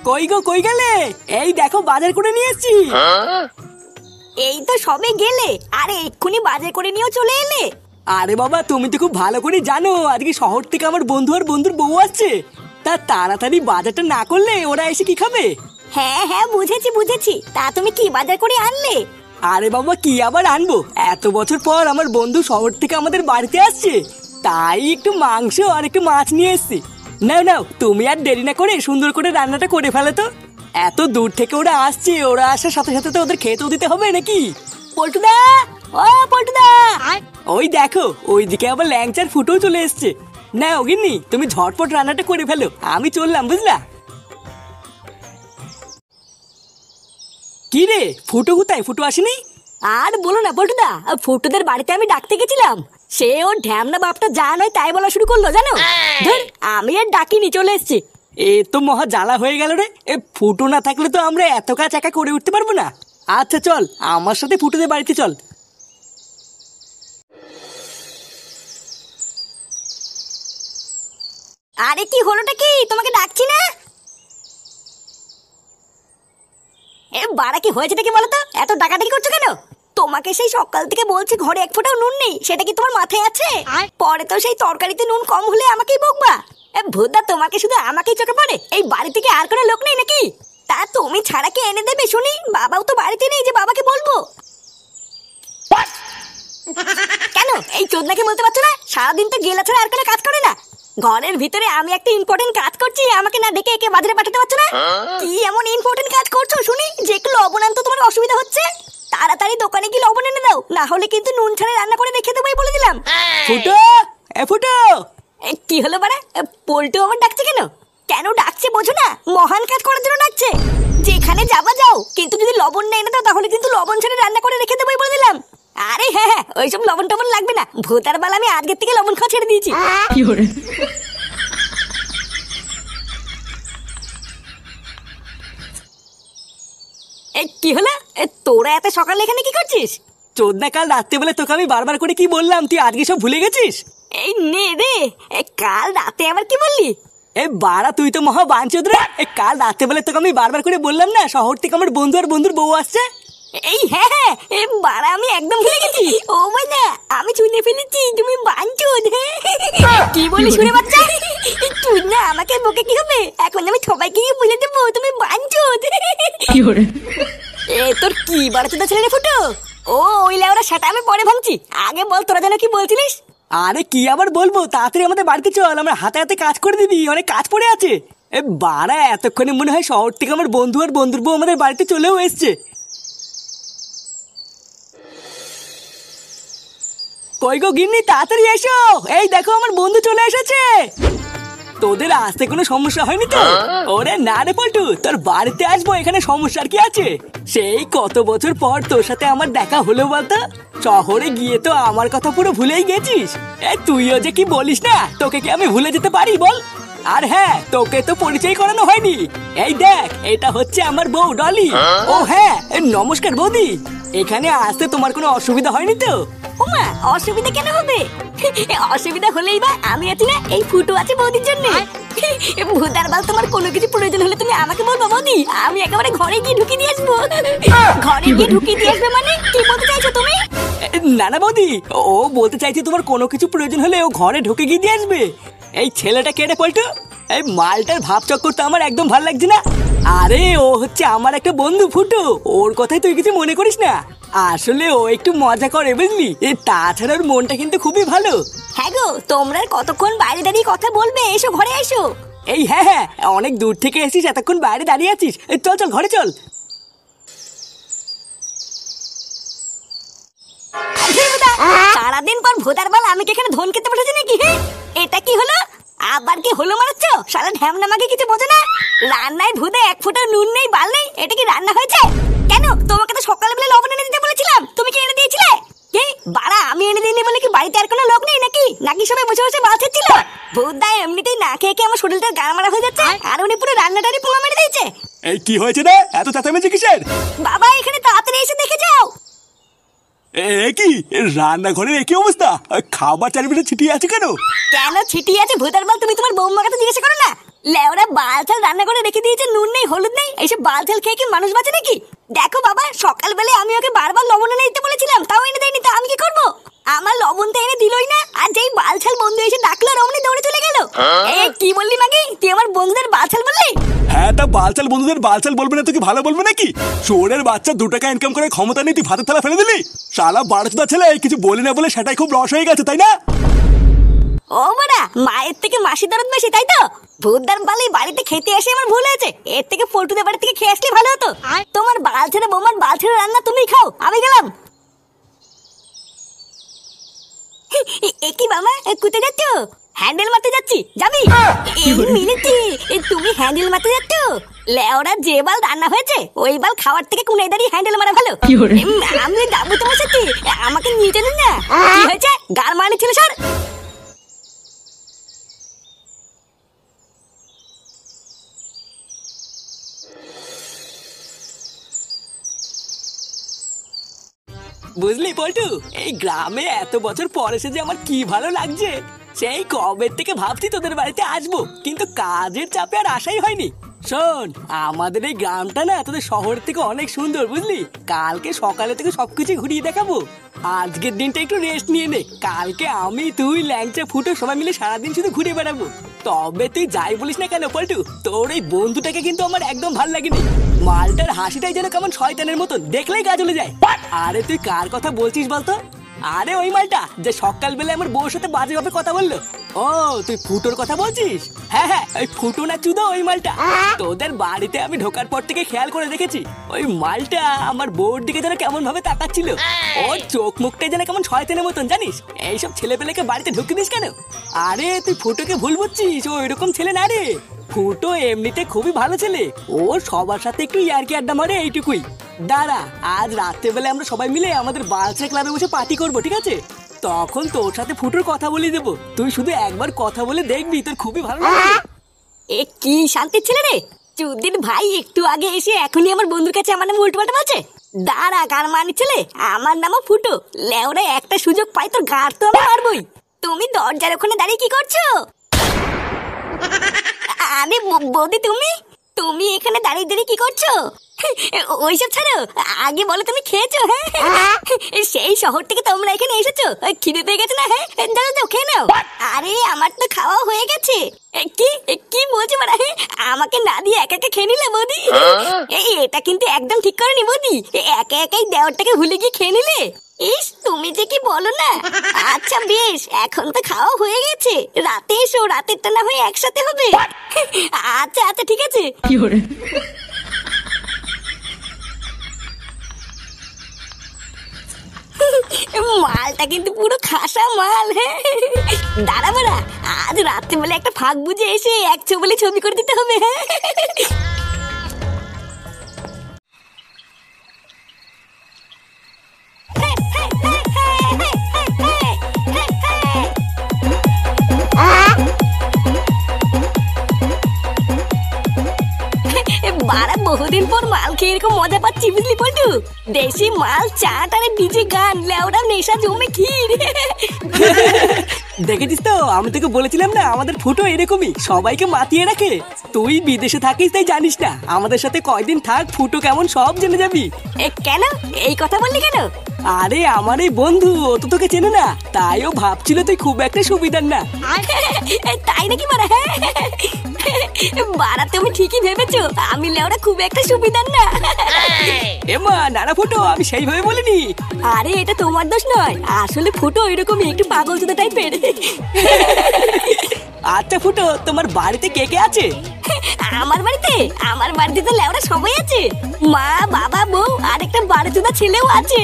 কই গো, কই গেলে? এই দেখো বাজার করে নিয়ে এসেছি। এই তো সবে গেলে, আরে এক্ষুনি বাজার করে নিয়েও চলে এলে। আরে বাবা, তুমি তো খুব ভালো করে জানো আজকে শহর থেকে আমার বন্ধু আর বন্ধুর বউ আসছে। তা তাড়াতাড়ি বাজারটা না করলে ওরা এসে কি খাবে? হ্যাঁ হ্যাঁ, বুঝেছি বুঝেছি। তা তুমি কি বাজার করে আনলে? আরে বাবা, কি আবার আনবো, এত বছর পর আমার বন্ধু শহর থেকে আমাদের বাড়িতে আসছে, তাই একটু মাংস আর একটু মাছ নিয়ে এসেছি। নাও নাও, তুমি আর দেরি না করে সুন্দর করে রান্নাটা করে ফেলে তো। এত দূর থেকে ওরা আসছে, ওরা আসার সাথে সাথে তো ওদের খেতেও দিতে হবে নাকি? পল্টুদা, ও পল্টুদা, ওই দেখো ওইদিকে আবার ল্যাংচার ফুটেও চলে এসছে। না ওগিন্নি, তুমি ঝটপট রান্নাটা করে ফেলো, আমি চললাম বুঝলা। কি রে, ফুটো কোথায়? ফুটো আসেনি? আর বলো না পল্টুদা, ফুটুদের বাড়িতে আমি ডাকতে গেছিলাম, সে ওর ঢ্যামনা বাপটা যা নয় তাই বলা শুরু করলো জানো। ধর, আমি আর ডাকিনি, চলে এসছি। এ তো মহা জ্বালা হয়ে গেল রে। এ ফুটো না থাকলে তো আমরা এত কাজ একা করে উঠতে পারবো না। আচ্ছা চল, আমার সাথে ফুটোদের বাড়িতে চল। আরে কি হলোটা কি, তোমাকে ডাকছি না? এ বাড়া, কি হয়েছেটা কি বলতো? এত ডাকাডাকি করছো কেন? তোমাকে সেই সকাল থেকে বলছি ঘরে এক ফোঁটাও নুন নেই, সেটা কি তোমার মাথায় আছে? পরে তো সেই তরকারিতে নুন কম হলে আমাকেই বকবা। এ ভুদা, তোমাকে শুধু আমাকেই চোখে পড়ে? এই বাড়ি থেকে আর কোনো লোক নেই নাকি? তা তুমি ছাড়া কে এনে দেবে শুনি? বাবাও তো বাড়িতে নেই যে বাবাকে বলবো। কেন এই চোদনাকে বলতে পারছো না? সারাদিন তো গেলা ছাড়া আর কোনো কাজ করে না। ঘরের ভিতরে আমি একটা ইম্পর্টেন্ট কাজ করছি, আমাকে না ডেকে একে বাজারে পাঠাতে পারছো না? কি এমন ইম্পর্টেন্ট কাজ করছো শুনি যে একটু লবণ আনতে তোমার অসুবিধা হচ্ছে? তাড়াতাড়ি দোকানে গিয়ে লবণ এনে দাও, না হলে কিন্তু নুন ছাড়া রান্না করে রেখে দেবোই বলে দিলাম। ফুটো, এ ফুটো। কি হলো বাড়া, পল্টু আমার ডাকছে কেন? কেন ডাকছে বোঝো না? মহান কাজ করার জন্য ডাকছে। যেখানে যাবা যাও, কিন্তু যদি লবণ না এনে দাও তাহলে কিন্তু লবণ ছাড়া রান্না করে রেখে দেবোই বলে দিলাম। আরে হ্যাঁ হ্যাঁ, ওইসব লবণ টবণ লাগবে না, ভূতার বাল আমি আজকের থেকে লবণ খাওয়া ছেড়ে দিয়েছি। কি হলো, তোরা এত সকালে এখানে কি করছিস? চোদনা, কাল রাত্রে বেলা তোকে আমি বারবার করে কি বললাম, তুই আজকে সব ভুলে গেছিস? এই নে রে, কাল রাতে আবার কি বললি? এ বাড়া, তুই তো মহা বাঞ্চোদ রে। কাল রাত্রে বেলা তোকে আমি বারবার করে বললাম না শহর থেকে আমার বন্ধু আর বন্ধুর বউ আসছে। এই হ্যাঁ হ্যাঁ, বাড়া আমি একদম ভুলে গেছি। ও ভাই না, আমি শুনে ফেলেছি তুমি বাঞ্চোদ। কি বলি শুনে বাচ্চা? তুই না আমাকে বকে কি হবে? এখন আমি সবাইকে গিয়ে বলে দেবো তুমি বাঞ্চোদ। এ তোর কি বাড়াতে ছেলে ফুটো? ও ওই লেওরা, সেটা আমি পরে ভাঙছি। আগে বল তোরা যেন কি বলছিলিস? আরে কি আবার বলবো, তাড়াতাড়ি আমাদের বাড়িতে চল, আমরা হাতে হাতে কাজ করে দিবি, অনেক কাজ পড়ে আছে। এ বাড়া, এতক্ষণে মনে হয় শহর থেকে আমার বন্ধু আর বন্ধুর বউ আমাদের বাড়িতে চলেও এসছে। কই গো গিন্নি, তাড়াতাড়ি এসো, এই দেখো আমার বন্ধু চলে এসেছে। তোদের আসতে কোনো সমস্যা হয়নি তো? ওরে না রে পল্টু, তোর বাড়িতে আসবো, এখানে সমস্যার কি আছে? সেই কত বছর পর তোর সাথে আমার দেখা হলো বলতো। শহরে গিয়ে তো আমার কথা পুরো ভুলেই গেছিস। তুইও যে কি বলিস না, তোকে কি আমি ভুলে যেতে পারি বল? আর হ্যাঁ, তোকে তো পরিচয় করানো হয়নি। এই দেখ, এটা হচ্ছে আমার বউ ডলি। ও হ্যাঁ, নমস্কার বৌদি। এখানে আসতে তোমার কোনো অসুবিধা হয়নি তো? ওমা, অসুবিধা কেন হবে? অসুবিধা হলেই বা আমি আছি না, এই ফুটো আছে বৌদির জন্য। ভূতার বাল, তোমার কোনো কিছু প্রয়োজন হলে তুমি আমাকে বলবো বৌদি, আমি একেবারে ঘরে গিয়ে ঢুকিয়ে দিয়ে আসবো। ঘরে গিয়ে ঢুকিয়ে দিয়ে আসবে মানে কি বলতে চাইছো তুমি? না না বৌদি, ও বলতে চাইছে তোমার কোনো কিছু প্রয়োজন হলে ও ঘরে ঢুকে গিয়ে দিয়ে আসবে। এই ছেলেটা কেটে পল্টু, এই মালটার ভাব চক্কর তো আমার একদম ভালো লাগছে না। আরে ও হচ্ছে আমার একটা বন্ধু ফুটো, ওর কথাই তুই কিছু মনে করিস না। আসলে ও একটু মজা করে বুঝলি, তাছাড়া ওর মনটা কিন্তু খুবই ভালো। হ্যাঁ গো, তোমরা কতক্ষণ বাইরে দাঁড়িয়ে কথা বলবে? এসো ঘরে এসো। এই হ্যাঁ হ্যাঁ, অনেক দূর থেকে এসেছিস, এতক্ষণ বাইরে দাঁড়িয়ে আছিস, চল চল ঘরে চল। সারাদিন পর ভোদার বাল আমি কি এখানে ধন খেতে বসেছি নাকি? এটা কি হলো? আবার কি হলো মারাচ্ছ? সারা ঢ্যামনা মাকে কিছু বোঝো না? রান্নায় ভুদা এক ফোঁটা নুন নেই, বাল নেই, এটা কি রান্না হয়েছে? কেন তোমাকে তো সকালবেলা লবণ এনে দিতে বলেছিলাম, তুমি কি এনে দিয়েছিলে? কি বাড়া, আমি এনে দিইনি বলে কি বাড়িতে আর কোনো লোক নেই নাকি? নাকি সবাই বসে বসে মাছ ছিল? ভুদা এমনিতেই না খেয়ে খেয়ে আমার শরীরটা গান মারা হয়ে যাচ্ছে, আর উনি পুরো রান্নাটারই পোঙা মেরে দিয়েছে। এই কি হয়েছে রে, এত চেঁচামেচি কিসের? বাবা এখানে তাড়াতাড়ি এসে দেখে যাও। কি রান্নাঘরের একই অবস্থা? খাবার চারিপাশে ছিটিয়ে আছে কেন? কেন ছিটিয়ে আছে ভূতার বাল? তুমি তোমার বৌমাকে তো জিজ্ঞাসা করো না? লেওরা বাল ছাল রান্না করে রেখে দিয়েছে, নুন নেই হলুদ নেই, এইসব বাল ছাল খেয়ে কি মানুষ বাঁচে নাকি? দেখো বাবা, সকালবেলায় আমি ওকে বারবার লবণ এনে দিতে বলেছিলাম, তাও এনে দেয়নি, তা আমি কি করবো? আমার লবণটা এনে দিলই না, আর যেই বাল ছাল বন্ধু এসে ডাকলো রমনি দৌড়ে চলে গেল। এই কি বললি মাগি? তুই আমার বন্ধুদের বাল ছাল বললি? হ্যাঁ, তা বালচাল বন্ধুদের বালচাল বলবে না তো কি ভালো বলবে নাকি? শোরের বাচ্চা 2 টাকা ইনকাম করে ক্ষমতা নেই, তুই ভাতের থালা ফেলে দিলি। শালা বাড়চুদা ছেলে, কিছু বলি না বলে সেটাই খুব রস হয়ে গেছে, তাই না? ও বাড়া, মায়ের থেকে মাসি দরদ বেশি, তাই তো? ভূতদার বালি বাড়িতে খেতে এসে আমার ভুল হয়েছে, এর থেকে পল্টুদের বাড়ি থেকে খেয়ে আসলে ভালো হতো। তোমার বাল ছেড়ে বৌমার বাল ছেড়ে রান্না তুমি খাও, আমি গেলাম। কি বাবা, কোথায় যাচ্ছ? হ্যান্ডেল মারতে যাচ্ছি, যাবি? মিলেছি, তুমি হ্যান্ডেল মারতে যাচ্ছ? লেওরা যে বাল রান্না হয়েছে ওই বাল খাওয়ার থেকে কোনায় দাঁড়িয়ে হ্যান্ডেল মারা ভালো। আমি যাবো তোমার সাথে, আমাকে নিয়ে চলুন না। কি হয়েছে? গার মারনি ছিল স্যার। বুঝলি পল্টু, এই গ্রামে এত বছর পর এসে যে আমার কি ভালো লাগছে। সেই কবে থেকে ভাবছি তোদের বাড়িতে আসবো, কিন্তু কাজের চাপে আর আসাই হয়নি। শোন, আমাদের এই গ্রামটা না তোদের শহর থেকে অনেক সুন্দর, বুঝলি? কালকে সকালে থেকে সবকিছু ঘুরিয়ে দেখাবো। আজকের দিনটা একটু রেস্ট নিয়ে নে, কালকে আমি তুই ল্যাংচা ফুটো সবাই মিলে সারাদিন শুধু ঘুরে বেড়াবো। তবে তুই যাই বলিস না কেন পল্টু, তোর এই বন্ধুটাকে কিন্তু আমার একদম ভালো লাগেনি। মালটার হাসিটাই যেন কেমন শয়তানের মতন, দেখলেই গা জ্বলে যায়। আরে তুই কার কথা বলছিস বলতো? আরে ওই মালটা যে সকালবেলা আমার বউর সাথে বাজে ভাবে কথা বললো। ও, তুই ফুটোর কথা বলছিস? হ্যাঁ হ্যাঁ, ওই ফুটো না চুদো ওই মালটা। তোদের বাড়িতে আমি ঢোকার পর থেকে খেয়াল করে দেখেছি, ওই মালটা আমার বউর দিকে যেন কেমন ভাবে তাকাচ্ছিল। ওর চোখ মুখটা যেন কেমন শয়তানের মতন, জানিস? এইসব ছেলেপেলেকে বাড়িতে ঢুকে দিস কেন? আরে তুই ফুটোকে ভুল বুঝছিস, ও এরকম ছেলে না রে। ফুটো এমনিতে খুবই ভালো ছেলে, ও সবার সাথে একটু ইয়ার্কি আড্ডা মারে, এইটুকুই। দাঁড়া, আজ রাত্রেবেলা আমরা সবাই মিলে আমাদের বালচা ক্লাবে বসে পার্টি করবো, ঠিক আছে? তখন তোর সাথে ফুটোর কথা বলে দেবো, তুই শুধু একবার কথা বলে দেখবি, তোর খুবই ভালো লাগবে। এ কি শান্তির ছেলে রে! চুদির ভাই একটু আগে এসে এখনই আমার বন্ধুর কাছে আমার নাম উল্টোপাল্টা বলছে। দাঁড়া, গান মানি ছেলে, আমার নামও ফুটো। লেওরা একটা সুযোগ পাই তোর গাড় তো আমি মারবই। তুমি দরজার ওখানে দাঁড়িয়ে কি করছো? আরে বৌদি, তুমি এখানে দাঁড়িয়ে দাঁড়িয়ে কি করছো? ওইসব ছাড়ো, আগে বলো তুমি খেয়েছো? হ্যাঁ, সেই শহর থেকে তোমরা এখানে এসেছো, খিদে পেয়ে গেছে না? হ্যাঁ, দাও খেয়ে নাও। আরে আমার তো খাওয়া হয়ে গেছে। কি বলছো মানে? আমাকে না দিয়ে একা একা খেয়ে নিলে বৌদি? এটা কিন্তু একদম ঠিক করেনি বৌদি, একা একাই দেওয়ারটাকে ভুলে গিয়ে খেয়ে নিলে। ইস, তুমি যে কি বলো না। আচ্ছা বেশ, এখন তো খাওয়া হয়ে গেছে, রাতে এসো, রাতেরটা না হয়ে একসাথে হবে। আচ্ছা আচ্ছা ঠিক আছে। মালটা কিন্তু পুরো খাসা মাল। হ্যাঁ, দাঁড়া বাড়া, আজ রাত্রেবেলা একটা ফাঁক বুঝে এসে এক ছবি ছবি করে দিতে হবে। হ্যাঁ, বারা বহুদিন পর মাল খেয়ে এরকম মজা পাচ্ছি, বুঝলি পল্টু? দেশি মাল, চাট আর ডিজে গান, লেওড়া নেশা জমে ক্ষীর। দেখেছিস তো, আমি তোকে বলেছিলাম না আমাদের ফুটো এরকমই, সবাইকে মাতিয়ে রাখে। তুই বিদেশে থাকিস তাই জানিস না, আমাদের সাথে কয়দিন থাক, ফুটো কেমন সব জেনে যাবি। কেন এই কথা বললি কেন? আরে আমার এই বন্ধু, ও তো তোকে চেনে না, তাই ও ভাবছিল তুই খুব একটা সুবিধার না। তাই নাকি বাড়া? বাড়া তুমি ঠিকই ভেবেছো, আমি লেওড়া খুব একটা সুবিধার না। এমা নানা ফুটো, আমি সেইভাবে বলিনি। আরে এটা তোমার দোষ নয়, আসলে ফুটো এরকমই একটু পাগল চোদা টাইপের। আচ্ছা ফুটো, তোমার বাড়িতে কে কে আছে? আমার বাড়িতে তো লেওড়া সবাই আছে, মা, বাবা, বউ আর একটা বাড়িচোদা ছেলেও আছে।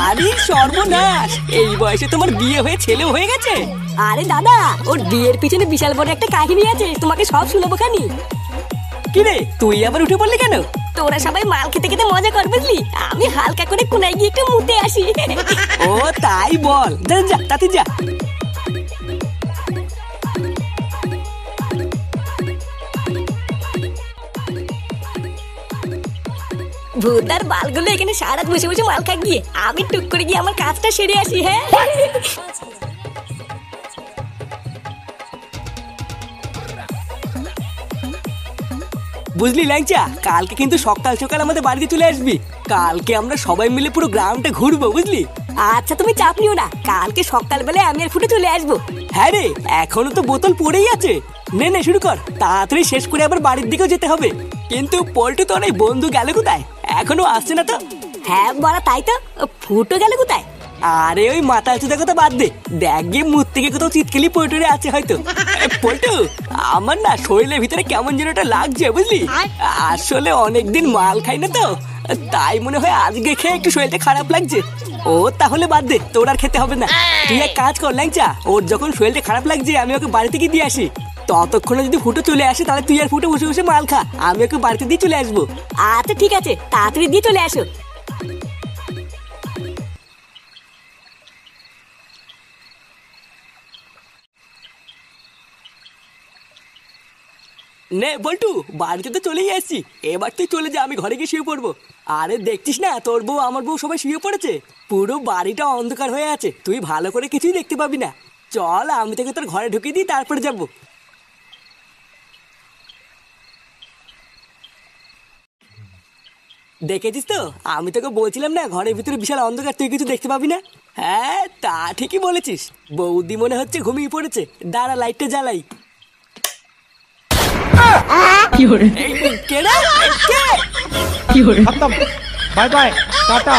আরে সর্বনাশ, এই বয়সে তোমার বিয়ে হয়ে ছেলেও হয়ে গেছে? আরে দাদা, ওর বিয়ের পিছনে বিশাল বড় একটা কাহিনী আছে, তোমাকে সব শুনবো খানি। কিরে, তুই আবার উঠে পড়লি কেন? তোরা সবাই মাল খেতে খেতে মজা কর, বুঝলি? আমি হালকা করে কোনায় গিয়ে একটু মুতে আসি। ও তাই বল, যা যা, তাতে যা। ভূতার বালগুলো এখানে সারা বসে বসে মাল খা গিয়ে আমি টুক করে গিয়ে আমার কাজটা সেরে আসি। হ্যাঁ, বুঝলি ল্যাংচা, কালকে কিন্তু সকাল সকাল আমাদের বাড়িতে চলে আসবি। কালকে আমরা সবাই মিলে পুরো গ্রামটা ঘুরবো, বুঝলি? আচ্ছা তুমি চাপ নিও না, কালকে সকালবেলায় আমি আর ফুটে চলে আসবো। হ্যাঁ রে, এখনো তো বোতল পড়েই আছে। নে নে শুরু কর, তাড়াতাড়ি শেষ করে আবার বাড়ির দিকেও যেতে হবে। কিন্তু পল্টু তো অনেক বন্ধু গেল কোথায়? এখনো আসছে না তো। হ্যাঁ বড়া তাই তো, ফুটো গেল কোথায়? আরে ওই মাথা চুদা কথা বাদ দে, দেখ গিয়ে মুখ থেকে কোথাও চিৎকেলি পল্টুরে আছে হয়তো। পল্টু, আমার না শরীরের ভিতরে কেমন যেন একটা লাগছে, বুঝলি? আসলে অনেকদিন মাল খাই না তো, তাই মনে হয় আজকে খেয়ে একটু শরীরটা খারাপ লাগছে। ও তাহলে বাদ দে, তোর আর খেতে হবে না। তুই এক কাজ কর ল্যাংচা, ওর যখন শরীরটা খারাপ লাগছে আমি ওকে বাড়ি থেকে দিয়ে আসি। ততক্ষণে যদি ফুটো চলে আসে তাহলে তুই আর ফুটো বসে বসে মাল খা, আমি ওকে বাড়িতে দিয়ে চলে আসবো। আচ্ছা ঠিক আছে, তাড়াতাড়ি দিয়ে চলে আসো। নে বল্টু, বাড়িতে তো চলেই আসছি, এবার তুই চলে যা, আমি ঘরে গিয়ে শুয়ে পড়বো। আরে দেখছিস না, তোর বউ আমার বউ সবাই শুয়ে পড়েছে, পুরো বাড়িটা অন্ধকার হয়ে আছে, তুই ভালো করে কিছুই দেখতে পাবি না। চল আমি তোকে তোর ঘরে ঢুকিয়ে দিই, তারপরে যাবো। দেখেছিস তো, আমি তোকে বলছিলাম না ঘরের ভিতরে বিশাল অন্ধকার, তুই কিছু দেখতে পাবি না। হ্যাঁ তা ঠিকই বলেছিস, বৌদি মনে হচ্ছে ঘুমিয়ে পড়েছে, দাঁড়া লাইটটা জ্বালাই। এই, কে রে? কে? खत्म बाय बाय टाटा